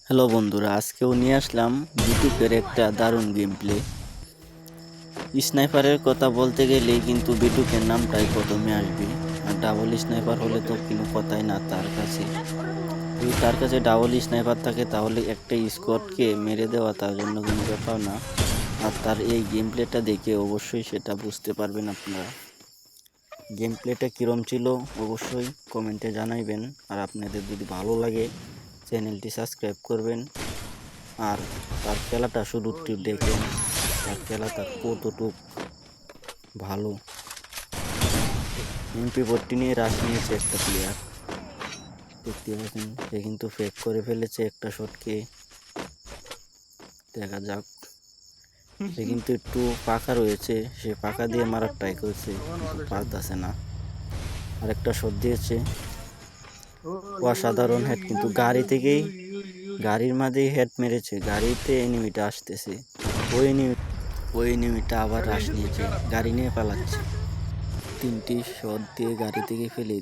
Hello বন্ধুরা, আজকেও নিয়ে আসলাম বিটুকের একটা দারুণ গেম প্লে। স্নাইপারের কথা বলতে গেলেই কিন্তু বিটুকের নামটাই প্রথমে আসবে। আর ডাবল স্নাইপার হলে তো কোনো কথাই না তার কাছে। যদি তার কাছে ডাবল স্নাইপার থাকে তাহলে একটা স্কোয়াডকে মেরে দেওয়া তার জন্য কোনো ব্যাপার না। আর তার এই গেম প্লেটা দেখে অবশ্যই সেটা বুঝতে পারবেন আপনারা। গেম প্লেটা কীরম ছিল অবশ্যই কমেন্টে জানাইবেন। আর আপনাদের যদি ভালো লাগে চ্যানেলটি সাবস্ক্রাইব করবেন। আর তার খেলাটা শুধু একটু দেখেন, তার খেলাটা কতটুক ভালো। MP40 নিয়ে রাশ নিয়েছে একটা প্লেয়ার, দেখতে পাচ্ছেন। সে কিন্তু ফেক করে ফেলেছে একটা শটকে। দেখা যাক, সে কিন্তু একটু পাকা রয়েছে, সে পাকা দিয়ে মারার ট্রাই করছে কিন্তু পারতেছে না। আর একটা শট দিয়েছে, অসাধারণ হেড, কিন্তু গাড়ির মাঝেই হেড মেরেছে। গাড়িতে এনিমিটা আসতেছে, ওই এনিমিটা আবার রাশ নিয়েছে, গাড়ি নিয়ে পালাচ্ছে। 3টি শট দিয়ে গাড়ি থেকে ফেলে